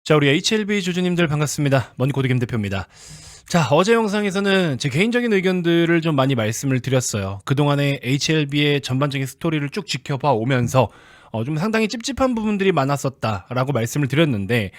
자, 우리 HLB 주주님들 반갑습니다. 머니코드 김대표입니다. 자, 어제 영상에서는 제 개인적인 의견들을 좀 많이 말씀을 드렸어요. 그동안의 HLB의 전반적인 스토리를 쭉 지켜봐 오면서 좀 상당히 찝찝한 부분들이 많았었다라고 말씀을 드렸는데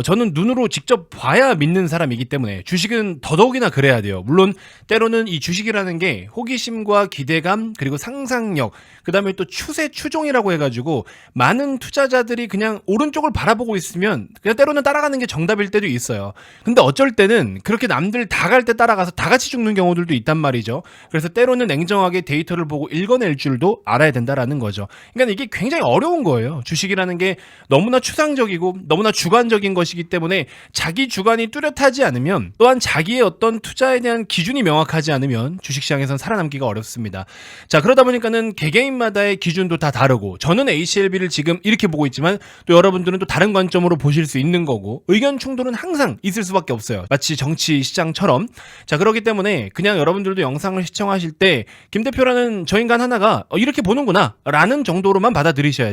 저는 눈으로 직접 봐야 믿는 사람이기 때문에 주식은 더더욱이나 그래야 돼요. 물론 때로는 이 주식이라는 게 호기심과 기대감 그리고 상상력 그 다음에 또 추세 추종이라고 해가지고 많은 투자자들이 그냥 오른쪽을 바라보고 있으면 그냥 때로는 따라가는 게 정답일 때도 있어요. 근데 어쩔 때는 그렇게 남들 다 갈 때 따라가서 다 같이 죽는 경우들도 있단 말이죠. 그래서 때로는 냉정하게 데이터를 보고 읽어낼 줄도 알아야 된다라는 거죠. 그러니까 이게 굉장히 어려운 거예요. 주식이라는 게 너무나 추상적이고 너무나 주관적인 것이기 때문에 자기 주관이 뚜렷하지 않으면 또한 자기의 어떤 투자에 대한 기준이 명확하지 않으면 주식시장에선 살아남기가 어렵습니다. 자, 그러다 보니까는 개개인마다의 기준도 다 다르고 저는 HLB를 지금 이렇게 보고 있지만 또 여러분들은 또 다른 관점으로 보실 수 있는 거고 의견 충돌은 항상 있을 수밖에 없어요. 마치 정치 시장처럼. 자, 그렇기 때문에 그냥 여러분들도 영상을 시청하실 때 김 대표라는 저 인간 하나가 이렇게 보는구나 라는 정도로만 받아들이셔야지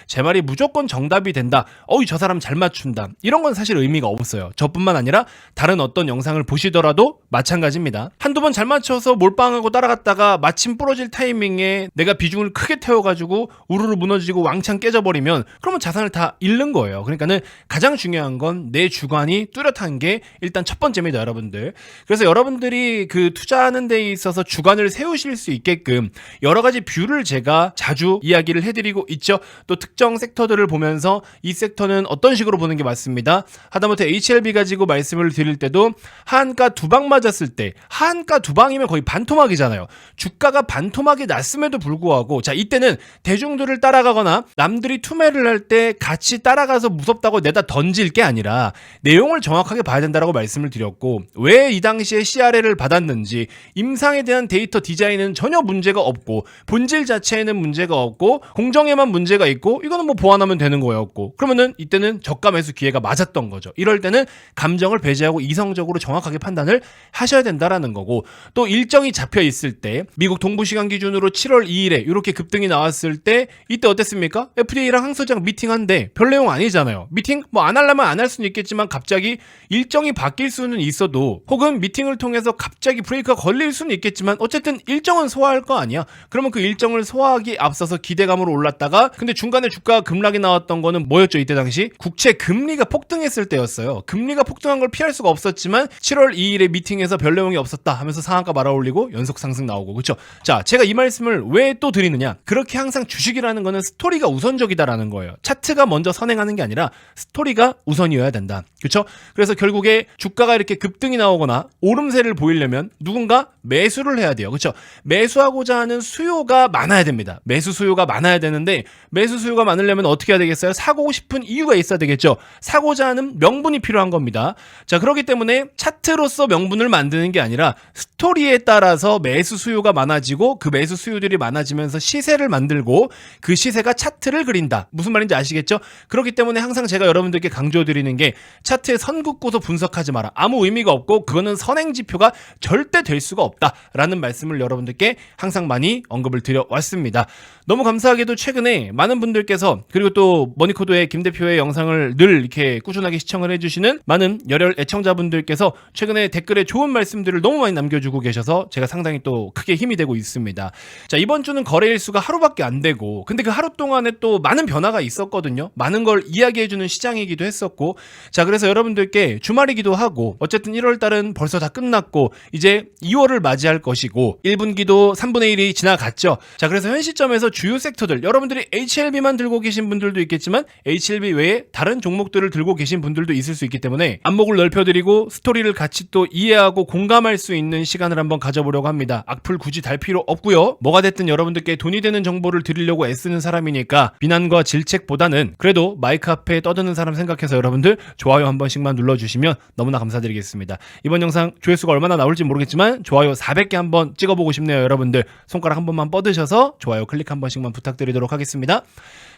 제 말이 무조건 정답이 된다. 저 사람 잘 맞춘다. 이런 건 사실 의미가 없어요. 저뿐만 아니라 다른 어떤 영상을 보시더라도 마찬가지입니다. 한두 번 잘 맞춰서 몰빵하고 따라갔다가 마침 부러질 타이밍에 내가 비중을 크게 태워가지고 우르르 무너지고 왕창 깨져버리면 그러면 자산을 다 잃는 거예요. 그러니까는 가장 중요한 건 내 주관이 뚜렷한 게 일단 첫 번째입니다, 여러분들. 그래서 여러분들이 그 투자하는 데 있어서 주관을 세우실 수 있게끔 여러 가지 뷰를 제가 자주 이야기를 해드리고 있죠. 또 특정 섹터들을 보면서 이 섹터는 어떤 식으로 보는 게 맞습니다. 하다못해 HLB 가지고 말씀을 드릴 때도 하한가 두 방 맞았을 때 하한가 두 방이면 거의 반토막이잖아요. 주가가 반토막이 났음에도 불구하고 자, 이때는 대중들을 따라가거나 남들이 투매를 할 때 같이 따라가서 무섭다고 내다 던질 게 아니라 내용을 정확하게 봐야 된다고 말씀을 드렸고 왜 이 당시에 CRL을 받았는지 임상에 대한 데이터 디자인은 전혀 문제가 없고 본질 자체에는 문제가 없고 공정에만 문제가 있고 이거는 뭐 보완하면 되는 거였고 그러면은 이때는 저가 매수 기회가 맞았던 거죠. 이럴 때는 감정을 배제하고 이성적으로 정확하게 판단을 하셔야 된다라는 거고 또 일정이 잡혀 있을 때 미국 동부 시간 기준으로 7월 2일에 이렇게 급등이 나왔을 때 이때 어땠습니까? FDA랑 항소장 미팅한데 별 내용 아니잖아요. 미팅 뭐 안 하려면 안 할 수는 있겠지만 갑자기 일정이 바뀔 수는 있어도 혹은 미팅을 통해서 갑자기 브레이크가 걸릴 수는 있겠지만 어쨌든 일정은 소화할 거 아니야. 그러면 그 일정을 소화하기 앞서서 기대감으로 올랐다가 근데 중간에 주가 급락이 나왔던 거는 뭐였죠? 이때 당시 국채 금리가 폭등했을 때였어요. 금리가 폭등한 걸 피할 수가 없었지만 7월 2일에 미팅에서 별 내용이 없었다 하면서 상한가 말아올리고 연속 상승 나오고 그렇죠? 자, 제가 이 말씀을 왜 또 드리느냐? 그렇게 항상 주식이라는 거는 스토리가 우선적이다라는 거예요. 차트가 먼저 선행하는 게 아니라 스토리가 우선이어야 된다. 그렇죠? 그래서 결국에 주가가 이렇게 급등이 나오거나 오름세를 보이려면 누군가 매수를 해야 돼요. 그렇죠? 매수하고자 하는 수요가 많아야 됩니다. 매수 수요가 많아야 되는데 매수 수요가 많으려면 어떻게 해야 되겠어요? 사고 싶은 이유가 있어야 되겠죠. 사고자 하는 명분이 필요한 겁니다. 자, 그렇기 때문에 차트로서 명분을 만드는 게 아니라 스토리에 따라서 매수 수요가 많아지고 그 매수 수요들이 많아지면서 시세를 만들고 그 시세가 차트를 그린다. 무슨 말인지 아시겠죠? 그렇기 때문에 항상 제가 여러분들께 강조드리는 게 차트에 선 긋고서 분석하지 마라. 아무 의미가 없고 그거는 선행 지표가 절대 될 수가 없다라는 말씀을 여러분들께 항상 많이 언급을 드려왔습니다. 너무 감사하게도 최근에 많은 분들께서 그리고 또 머니코드의 김 대표의 영상을 늘 이렇게 꾸준하게 시청을 해주시는 많은 열혈 애청자분들께서 최근에 댓글에 좋은 말씀들을 너무 많이 남겨주고 계셔서 제가 상당히 또 크게 힘이 되고 있습니다. 자, 이번 주는 거래일수가 하루밖에 안 되고 근데 그 하루 동안에 또 많은 변화가 있었거든요. 많은 걸 이야기해주는 시장이기도 했었고 자, 그래서 여러분들께 주말이기도 하고 어쨌든 1월달은 벌써 다 끝났고 이제 2월을 맞이할 것이고 1분기도 3분의 1이 지나갔죠. 자, 그래서 현 시점에서 주요 섹터들 여러분들이 HLB만 들고 계신 분들도 있겠지만 HLB 외에 다른 종목들을 들고 계신 분들도 있을 수 있기 때문에 안목을 넓혀드리고 스토리를 같이 또 이해하고 공감할 수 있는 시간을 한번 가져보려고 합니다. 악플 굳이 달 필요 없고요. 뭐가 됐든 여러분들께 돈이 되는 정보를 드리려고 애쓰는 사람이니까 비난과 질책보다는 그래도 마이크 앞에 떠드는 사람 생각해서 여러분들 좋아요 한 번씩만 눌러주시면 너무나 감사드리겠습니다. 이번 영상 조회수가 얼마나 나올지 모르겠지만 좋아요 400개 한번 찍어보고 싶네요. 여러분들 손가락 한 번만 뻗으셔서 좋아요 클릭 한 번씩만 부탁드리도록 하겠습니다.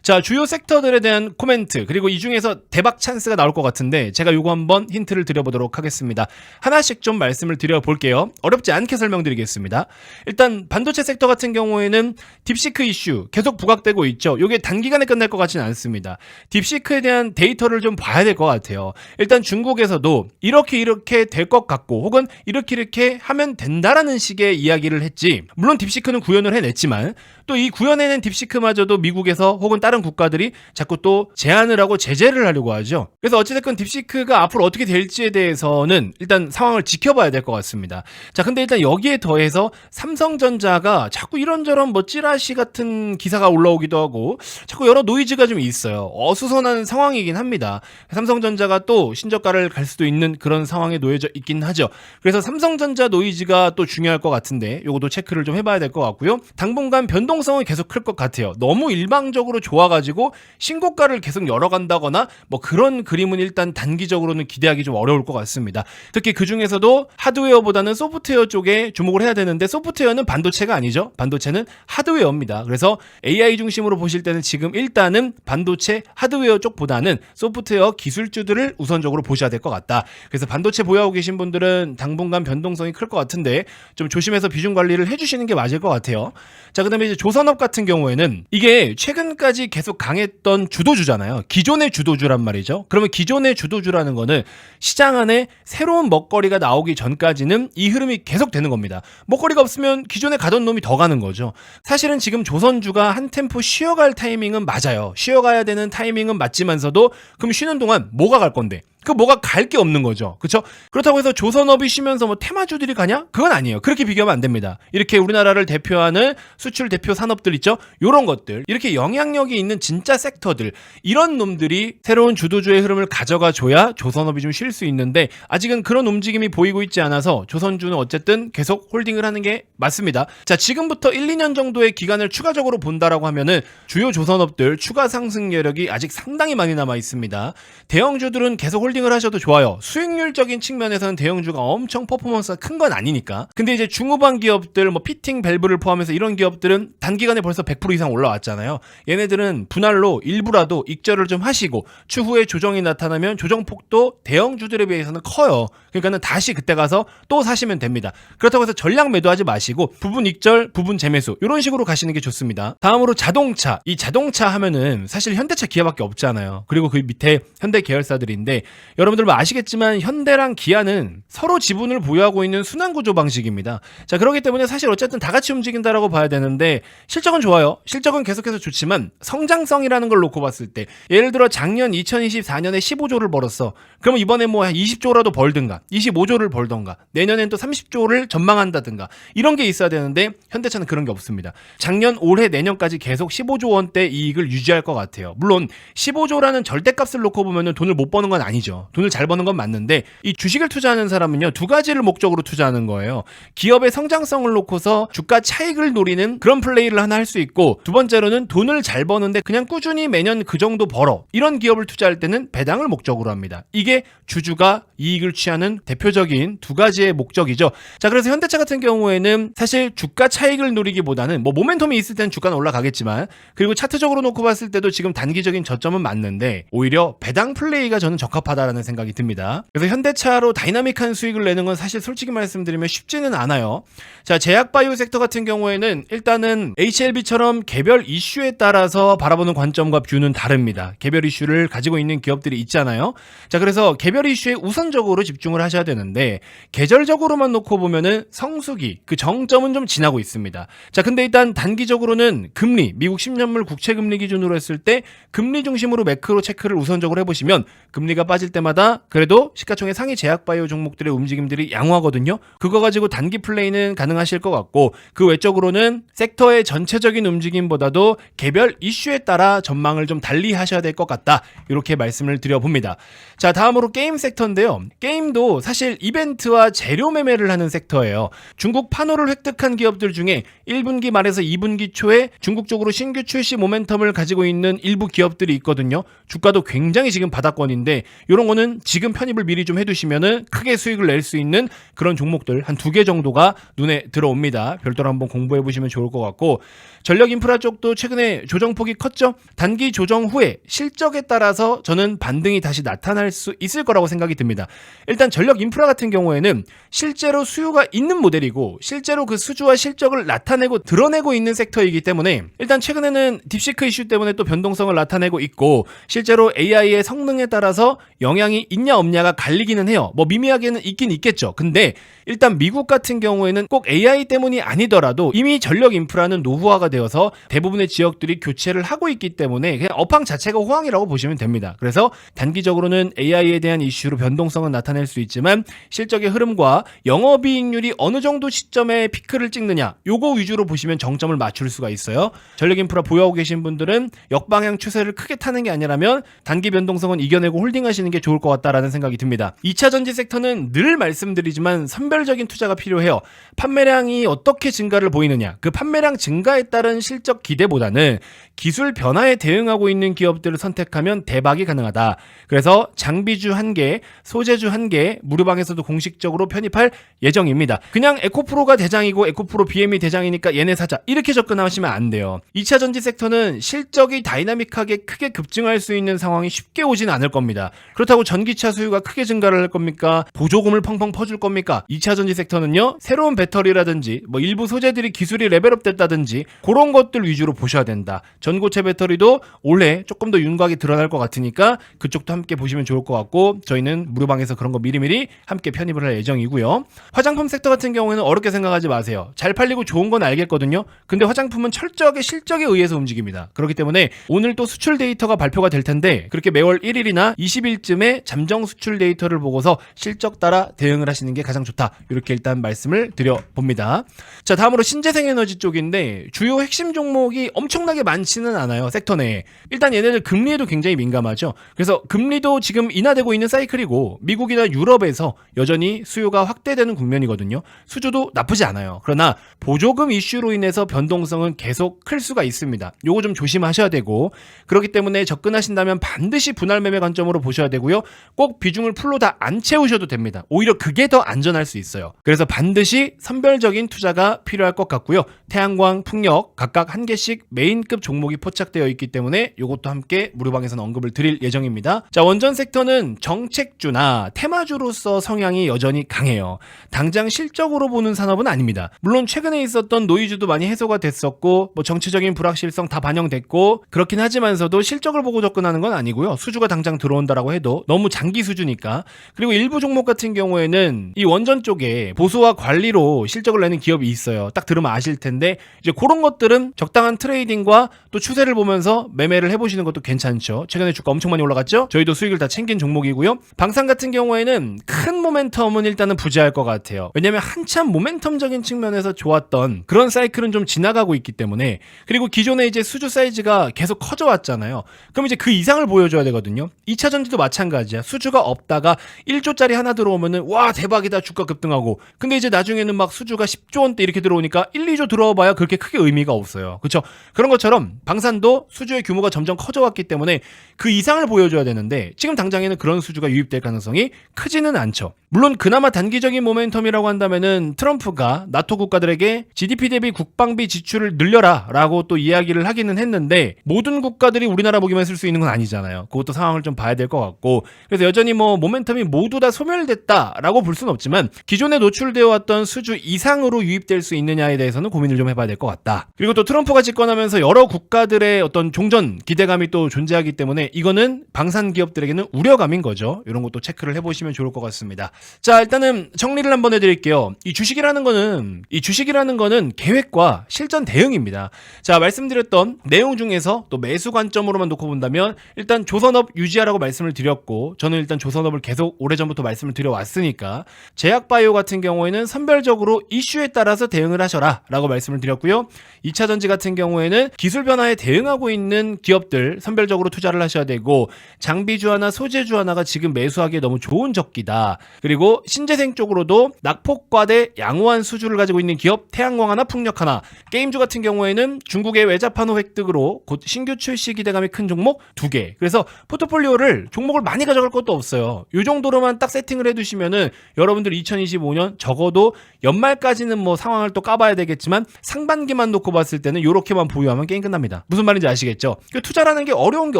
자, 주요 섹터들에 대한 코멘트, 그리고 이 중에서 대박 찬스가 나올 것 같은데 제가 요거 한번 힌트를 드려보도록 하겠습니다. 하나씩 좀 말씀을 드려볼게요. 어렵지 않게 설명드리겠습니다. 일단 반도체 섹터 같은 경우에는 딥시크 이슈 계속 부각되고 있죠. 요게 단기간에 끝날 것 같지는 않습니다. 딥시크에 대한 데이터를 좀 봐야 될 것 같아요. 일단 중국에서도 이렇게 될 것 같고 혹은 이렇게 하면 된다라는 식의 이야기를 했지, 물론 딥시크는 구현을 해냈지만 또 이 구현해낸 딥시크마저도 미국에서 혹은 다른 국가들이 자꾸 또 제한을 하고 제재를 하려고 하죠. 그래서 어찌됐건 딥시크가 앞으로 어떻게 될지에 대해서는 일단 상황을 지켜봐야 될 것 같습니다. 자, 근데 일단 여기에 더해서 삼성전자가 자꾸 이런저런 뭐 찌라시 같은 기사가 올라오기도 하고 자꾸 여러 노이즈가 좀 있어요. 어수선한 상황이긴 합니다. 삼성전자가 또 신저가를 갈 수도 있는 그런 상황에 놓여져 있긴 하죠. 그래서 삼성전자 노이즈가 또 중요할 것 같은데 요것도 체크를 좀 해봐야 될 것 같고요. 당분간 변동성은 계속 클 것 같아요. 너무 일방적으로 좋아가지고 신고가를 계속 열어간다거나 뭐 그런 그림은 일단 단기적으로는 기대하기 좀 어려울 것 같습니다. 특히 그 중에서도 하드웨어보다는 소프트웨어 쪽에 주목을 해야 되는데 소프트웨어는 반도체가 아니죠. 반도체는 하드웨어입니다. 그래서 AI 중심으로 보실 때는 지금 일단은 반도체 하드웨어 쪽보다는 소프트웨어 기술주들을 우선적으로 보셔야 될 것 같다. 그래서 반도체 보유하고 계신 분들은 당분간 변동성이 클 것 같은데 좀 조심해서 비중 관리를 해주시는 게 맞을 것 같아요. 자, 그다음에 이제 조선업 같은 경우에는 이게 최근까지 계속 강했던 주도주잖아요. 기존의 주도주란 말이죠. 그러면 기존의 주도주라는 거는 시장 안에 새로운 먹거리가 나오기 전까지는 이 흐름이 계속 되는 겁니다. 먹거리가 없으면 기존에 가던 놈이 더 가는 거죠. 사실은 지금 조선주가 한 템포 쉬어갈 타이밍은 맞아요. 쉬어가야 되는 타이밍은 맞지만서도 그럼 쉬는 동안 뭐가 갈 건데? 그 뭐가 갈 게 없는 거죠. 그렇죠? 그렇다고 해서 조선업이 쉬면서 뭐 테마주들이 가냐? 그건 아니에요. 그렇게 비교하면 안 됩니다. 이렇게 우리나라를 대표하는 수출 대표 산업들 있죠? 요런 것들, 이렇게 영향력이 있는 진짜 섹터들, 이런 놈들이 새로운 주도주의 흐름을 가져가 줘야 조선업이 좀 쉴 수 있는데 아직은 그런 움직임이 보이고 있지 않아서 조선주는 어쨌든 계속 홀딩을 하는 게 맞습니다. 자, 지금부터 1, 2년 정도의 기간을 추가적으로 본다라고 하면은 주요 조선업들 추가 상승 여력이 아직 상당히 많이 남아 있습니다. 대형주들은 계속 홀딩을 하셔도 좋아요. 수익률적인 측면에서는 대형주가 엄청 퍼포먼스가 큰 건 아니니까. 근데 이제 중후반 기업들, 뭐 피팅 밸브를 포함해서 이런 기업들은 단기간에 벌써 100% 이상 올라왔잖아요. 얘네들은 분할로 일부라도 익절을 좀 하시고 추후에 조정이 나타나면 조정폭도 대형주들에 비해서는 커요. 그러니까는 다시 그때 가서 또 사시면 됩니다. 그렇다고 해서 전량 매도하지 마시고 부분 익절, 부분 재매수 이런 식으로 가시는 게 좋습니다. 다음으로 자동차. 이 자동차 하면은 사실 현대차, 기아밖에 없잖아요. 그리고 그 밑에 현대 계열사들인데 여러분들 뭐 아시겠지만 현대랑 기아는 서로 지분을 보유하고 있는 순환구조 방식입니다. 자, 그렇기 때문에 사실 어쨌든 다 같이 움직인다라고 봐야 되는데 실적은 좋아요. 실적은 계속해서 좋지만 성장성이라는 걸 놓고 봤을 때 예를 들어 작년 2024년에 15조를 벌었어. 그러면 이번에 뭐 20조라도 벌든가 25조를 벌던가 내년엔 또 30조를 전망한다든가 이런 게 있어야 되는데 현대차는 그런 게 없습니다. 작년, 올해, 내년까지 계속 15조 원대 이익을 유지할 것 같아요. 물론 15조라는 절대값을 놓고 보면 돈을 못 버는 건 아니죠. 돈을 잘 버는 건 맞는데 이 주식을 투자하는 사람은요, 두 가지를 목적으로 투자하는 거예요. 기업의 성장성을 놓고서 주가 차익을 노리는 그런 플레이를 하나 할 수 있고, 두 번째로는 돈을 잘 버는데 그냥 꾸준히 매년 그 정도 벌어, 이런 기업을 투자할 때는 배당을 목적으로 합니다. 이게 주주가 이익을 취하는 대표적인 두 가지의 목적이죠. 자, 그래서 현대차 같은 경우에는 사실 주가 차익을 노리기보다는 뭐 모멘텀이 있을 때는 주가는 올라가겠지만, 그리고 차트적으로 놓고 봤을 때도 지금 단기적인 저점은 맞는데 오히려 배당 플레이가 저는 적합하다라는 생각이 듭니다. 그래서 현대차로 다이나믹한 수익을 내는 건 사실 솔직히 말씀드리면 쉽지는 않아요. 자, 제약바이오 섹터 같은 경우에는 일단은 HLB처럼 개별 이슈에 따라서 바라보는 관점과 뷰는 다릅니다. 개별 이슈를 가지고 있는 기업들이 있잖아요. 자, 그래서 개별 이슈에 우선적으로 집중을 하셔야 되는데 계절적으로만 놓고 보면은 성수기, 그 정점은 좀 지나고 있습니다. 자, 근데 일단 단기적으로는 금리, 미국 10년물 국채 금리 기준으로 했을 때 금리 중심으로 매크로 체크를 우선적으로 해보시면 금리가 빠질 때마다 그래도 시가총액 상위 제약바이오 종목들의 움직임들이 양호하거든요. 그거 가지고 단기 플레이는 가능하실 것 같고, 그 외적으로는 섹터의 전체적인 움직임보다도 개별 이슈에 따라 전망을 좀 달리 하셔야 될 것 같다, 이렇게 말씀을 드려봅니다. 자, 다음으로 게임 섹터인데요. 게임도 사실 이벤트와 재료 매매를 하는 섹터예요. 중국 판호를 획득한 기업들 중에 1분기 말에서 2분기 초에 중국 쪽으로 신규 출시 모멘텀을 가지고 있는 일부 기업들이 있거든요. 주가도 굉장히 지금 바닥권인데 이런 이런 거는 지금 편입을 미리 좀 해두시면은 크게 수익을 낼 수 있는 그런 종목들 한 2개 정도가 눈에 들어옵니다. 별도로 한번 공부해 보시면 좋을 것 같고, 전력 인프라 쪽도 최근에 조정폭이 컸죠. 단기 조정 후에 실적에 따라서 저는 반등이 다시 나타날 수 있을 거라고 생각이 듭니다. 일단 전력 인프라 같은 경우에는 실제로 수요가 있는 모델이고 실제로 그 수주와 실적을 나타내고 드러내고 있는 섹터이기 때문에, 일단 최근에는 딥시크 이슈 때문에 또 변동성을 나타내고 있고 실제로 AI의 성능에 따라서 영향이 있냐 없냐가 갈리기는 해요. 뭐 미미하게는 있긴 있겠죠. 근데 일단 미국 같은 경우에는 꼭 AI 때문이 아니더라도 이미 전력 인프라는 노후화가 되어서 대부분의 지역들이 교체를 하고 있기 때문에 그냥 업황 자체가 호황이라고 보시면 됩니다. 그래서 단기적으로는 AI에 대한 이슈로 변동성은 나타낼 수 있지만 실적의 흐름과 영업이익률이 어느 정도 시점에 피크를 찍느냐, 요거 위주로 보시면 정점을 맞출 수가 있어요. 전력 인프라 보유하고 계신 분들은 역방향 추세를 크게 타는 게 아니라면 단기 변동성은 이겨내고 홀딩하시는 게 좋을 것 같다라는 생각이 듭니다. 2차 전지 섹터는 늘 말씀드리지만 선별적인 투자가 필요해요. 판매량이 어떻게 증가를 보이느냐, 그 판매량 증가에 따른 실적 기대보다는 기술 변화에 대응하고 있는 기업들을 선택하면 대박이 가능하다. 그래서 장비주 1개, 소재주 1개 무료방에서도 공식적으로 편입할 예정입니다. 그냥 에코프로가 대장이고 에코프로 BM이 대장이니까 얘네 사자 이렇게 접근하시면 안 돼요. 2차 전지 섹터는 실적이 다이나믹하게 크게 급증할 수 있는 상황이 쉽게 오지는 않을 겁니다. 그렇다고 전기차 수요가 크게 증가를 할 겁니까? 보조금을 펑펑 퍼줄 겁니까? 2차 전지 섹터는요, 새로운 배터리라든지 뭐 일부 소재들이 기술이 레벨업 됐다든지 그런 것들 위주로 보셔야 된다. 전고체 배터리도 올해 조금 더 윤곽이 드러날 것 같으니까 그쪽도 함께 보시면 좋을 것 같고, 저희는 무료방에서 그런 거 미리미리 함께 편입을 할 예정이고요. 화장품 섹터 같은 경우에는 어렵게 생각하지 마세요. 잘 팔리고 좋은 건 알겠거든요. 근데 화장품은 철저하게 실적에 의해서 움직입니다. 그렇기 때문에 오늘 또 수출 데이터가 발표가 될 텐데 그렇게 매월 1일이나 20일쯤에 잠정 수출 데이터를 보고서 실적 따라 대응을 하시는 게 가장 좋다. 이렇게 일단 말씀을 드려봅니다. 자, 다음으로 신재생에너지 쪽인데 주요 핵심 종목이 엄청나게 많지는 않아요. 섹터 내에. 일단 얘네들 금리에도 굉장히 민감하죠. 그래서 금리도 지금 인하되고 있는 사이클이고 미국이나 유럽에서 여전히 수요가 확대되는 국면이거든요. 수주도 나쁘지 않아요. 그러나 보조금 이슈로 인해서 변동성은 계속 클 수가 있습니다. 요거 좀 조심하셔야 되고, 그렇기 때문에 접근하신다면 반드시 분할 매매 관점으로 보셔야 되고요. 꼭 비중을 풀로 다 안 채우셔도 됩니다. 오히려 그게 더 안전할 수 있어요. 그래서 반드시 선별적인 투자가 필요할 것 같고요. 태양광, 풍력 각각 1개씩 메인급 종목이 포착되어 있기 때문에 이것도 함께 무료방에서는 언급을 드릴 예정입니다. 자, 원전 섹터는 정책주나 테마주로서 성향이 여전히 강해요. 당장 실적으로 보는 산업은 아닙니다. 물론 최근에 있었던 노이즈도 많이 해소가 됐었고 뭐 정치적인 불확실성 다 반영됐고 그렇긴 하지만서도 실적을 보고 접근하는 건 아니고요. 수주가 당장 들어온다라고 해도 너무 장기 수주니까. 그리고 일부 종목 같은 경우에는 이 원전 쪽에 보수와 관리로 실적을 내는 기업이 있어요. 딱 들으면 아실 텐데 이제 그런 것들은 적당한 트레이딩과 또 추세를 보면서 매매를 해보시는 것도 괜찮죠. 최근에 주가 엄청 많이 올라갔죠. 저희도 수익을 다 챙긴 종목이고요. 방산 같은 경우에는 큰 모멘텀은 일단은 부재할 것 같아요. 왜냐면 한참 모멘텀적인 측면에서 좋았던 그런 사이클은 좀 지나가고 있기 때문에, 그리고 기존에 이제 수주 사이즈가 계속 커져 왔잖아요. 그럼 이제 그 이상을 보여줘야 되거든요. 2차 전지도 마찬가지야. 수주가 없다가 1조짜리 하나 들어오면은 와 대박이다 주가 급등하고, 근데 이제 나중에는 막 수주가 10조 원대 이렇게 들어오니까 1, 2조 들어와봐야 그렇게 크게 의미가 없어요. 그렇죠? 그런 것처럼 방산도 수주의 규모가 점점 커져 왔기 때문에 그 이상을 보여줘야 되는데 지금 당장에는 그런 수주가 유입될 가능성이 크지는 않죠. 물론 그나마 단기적인 모멘텀이라고 한다면은 트럼프가 나토 국가들에게 GDP 대비 국방비 지출을 늘려라 라고 또 이야기를 하기는 했는데 모든 국가들이 우리나라 보기만 쓸 수 있는 건 아니잖아요. 그것도 상황을 좀 봐야 될 것 같고, 그래서 여전히 뭐 모멘텀이 모두 다 소멸됐다라고 볼 수는 없지만 기존에 노출되어 왔던 수주 이상으로 유입될 수 있느냐에 대해서는 고민을 좀 해봐야 될 것 같다. 그리고 또 트럼프가 집권하면서 여러 국가들의 어떤 종전 기대감이 또 존재하기 때문에 이거는 방산 기업들에게는 우려감인 거죠. 이런 것도 체크를 해보시면 좋을 것 같습니다. 자, 일단은 정리를 한번 해드릴게요. 이 주식이라는 거는 계획과 실전 대응입니다. 자, 말씀드렸던 내용 중에서 또 매수 관점으로만 놓고 본다면 일단 조선업 유지하라고 말씀을 드렸고, 저는 일단 조선업을 계속 오래전부터 말씀을 드려왔으니까 제약바이오 같은 경우에는 선별적으로 이슈에 따라서 대응을 하셔라 라고 말씀을 드렸고요. 2차 전지 같은 경우에는 기술 변화에 대응하고 있는 기업들 선별적으로 투자를 하셔야 되고, 장비주 하나 소재주 하나가 지금 매수하기에 너무 좋은 적기다. 그리고 그리고 신재생 쪽으로도 낙폭과대 양호한 수주를 가지고 있는 기업 태양광하나 풍력하나, 게임주 같은 경우에는 중국의 외자판호 획득으로 곧 신규 출시 기대감이 큰 종목 2개. 그래서 포트폴리오를 종목을 많이 가져갈 것도 없어요. 이 정도로만 딱 세팅을 해두시면은 여러분들 2025년 적어도 연말까지는 뭐 상황을 또 까봐야 되겠지만 상반기만 놓고 봤을 때는 이렇게만 보유하면 게임 끝납니다. 무슨 말인지 아시겠죠? 투자라는 게 어려운 게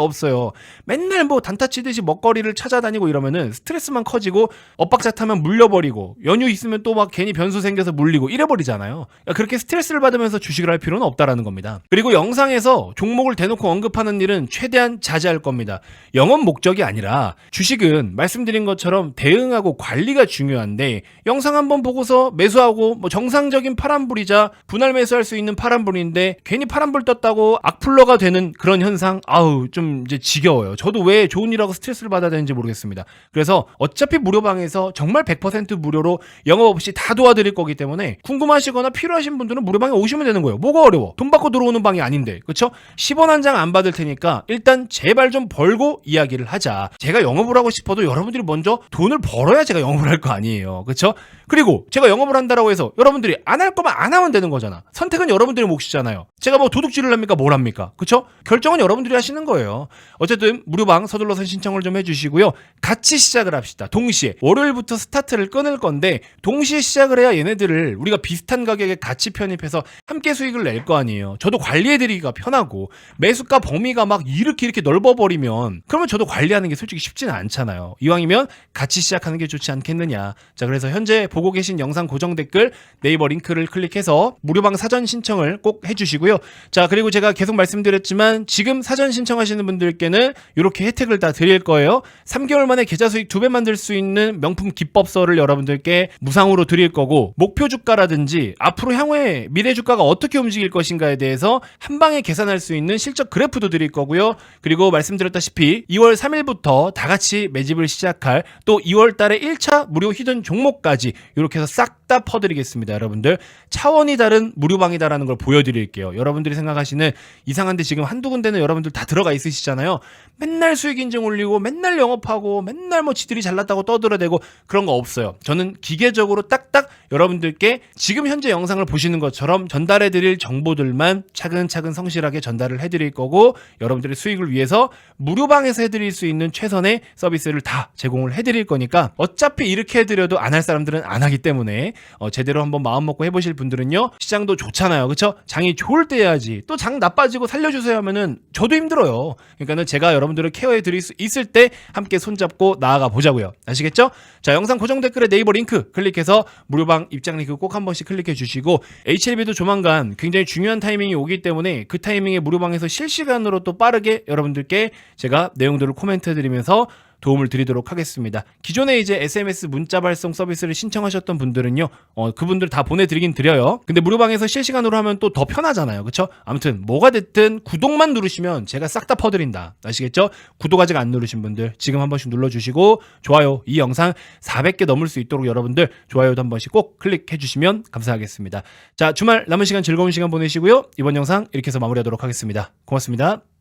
없어요. 맨날 뭐 단타 치듯이 먹거리를 찾아다니고 이러면은 스트레스만 커지고 엇박자 타면 물려버리고 연휴 있으면 또 막 괜히 변수 생겨서 물리고 이래버리잖아요. 그러니까 그렇게 스트레스를 받으면서 주식을 할 필요는 없다라는 겁니다. 그리고 영상에서 종목을 대놓고 언급하는 일은 최대한 자제할 겁니다. 영업 목적이 아니라 주식은 말씀드린 것처럼 대응하고 관리가 중요한데 영상 한번 보고서 매수하고 뭐 정상적인 파란불이자 분할 매수할 수 있는 파란불인데 괜히 파란불 떴다고 악플러가 되는 그런 현상, 아우 좀 이제 지겨워요. 저도 왜 좋은 일하고 스트레스를 받아야 되는지 모르겠습니다. 그래서 어차피 무료방에서 정말 100% 무료로 영업 없이 다 도와드릴 거기 때문에 궁금하시거나 필요하신 분들은 무료방에 오시면 되는 거예요. 뭐가 어려워? 돈 받고 들어오는 방이 아닌데, 그쵸? 10원 한 장 안 받을 테니까 일단 제발 좀 벌고 이야기를 하자. 제가 영업을 하고 싶어도 여러분들이 먼저 돈을 벌어야 제가 영업을 할 거 아니에요, 그쵸? 그리고 제가 영업을 한다라고 해서 여러분들이 안 할 거면 안 하면 되는 거잖아. 선택은 여러분들의 몫이잖아요. 제가 뭐 도둑질을 합니까? 뭘 합니까? 그쵸? 결정은 여러분들이 하시는 거예요. 어쨌든 무료방 서둘러서 신청을 좀 해주시고요. 같이 시작을 합시다. 동시에 월요일부터 스타트를 끊을 건데 동시에 시작을 해야 얘네들을 우리가 비슷한 가격에 같이 편입해서 함께 수익을 낼 거 아니에요. 저도 관리해드리기가 편하고 매수가 범위가 막 이렇게 넓어버리면 그러면 저도 관리하는 게 솔직히 쉽지는 않잖아요. 이왕이면 같이 시작하는 게 좋지 않겠느냐. 자, 그래서 현재 보고 계신 영상 고정 댓글 네이버 링크를 클릭해서 무료방 사전 신청을 꼭 해주시고요. 자, 그리고 제가 계속 말씀드렸지만 지금 사전 신청하시는 분들께는 이렇게 혜택을 다 드릴 거예요. 3개월 만에 계좌 수익 2배 만들 수 있는 명품 기법서를 여러분들께 무상으로 드릴 거고, 목표 주가라든지 앞으로 향후에 미래 주가가 어떻게 움직일 것인가에 대해서 한 방에 계산할 수 있는 실적 그래프도 드릴 거고요. 그리고 말씀드렸다시피 2월 3일부터 다 같이 매집을 시작할 또 2월 달에 1차 무료 히든 종목까지 이렇게 해서 싹 다 퍼드리겠습니다. 여러분들 차원이 다른 무료방이다라는 걸 보여드릴게요. 여러분들이 생각하시는 이상한데 지금 한두 군데는 여러분들 다 들어가 있으시잖아요. 맨날 수익 인증 올리고 맨날 영업하고 맨날 뭐 지들이 잘났다고 떠들어대고 그런 거 없어요. 저는 기계적으로 딱딱 여러분들께 지금 현재 영상을 보시는 것처럼 전달해드릴 정보들만 차근차근 성실하게 전달을 해드릴 거고, 여러분들의 수익을 위해서 무료방에서 해드릴 수 있는 최선의 서비스를 다 제공을 해드릴 거니까 어차피 이렇게 해드려도 안 할 사람들은 안 하기 때문에 제대로 한번 마음 먹고 해보실 분들은요, 시장도 좋잖아요, 그쵸? 장이 좋을 때 해야지. 또 장 나빠지고 살려주세요 하면은 저도 힘들어요. 그러니까는 제가 여러분들을 케어해 드릴 수 있을 때 함께 손잡고 나아가 보자고요. 아시겠죠? 자, 영상 고정 댓글에 네이버 링크 클릭해서 무료방 입장 링크 꼭 한 번씩 클릭해 주시고, HLB도 조만간 굉장히 중요한 타이밍이 오기 때문에 그 타이밍에 무료방에서 실시간으로 또 빠르게 여러분들께 제가 내용들을 코멘트 드리면서 도움을 드리도록 하겠습니다. 기존에 이제 SMS 문자 발송 서비스를 신청하셨던 분들은요, 그분들 다 보내드리긴 드려요. 근데 무료방에서 실시간으로 하면 또 더 편하잖아요, 그쵸? 아무튼 뭐가 됐든 구독만 누르시면 제가 싹 다 퍼드린다. 아시겠죠? 구독 아직 안 누르신 분들 지금 한 번씩 눌러주시고, 좋아요, 이 영상 400개 넘을 수 있도록 여러분들 좋아요도 한 번씩 꼭 클릭해 주시면 감사하겠습니다. 자, 주말 남은 시간 즐거운 시간 보내시고요. 이번 영상 이렇게 해서 마무리하도록 하겠습니다. 고맙습니다.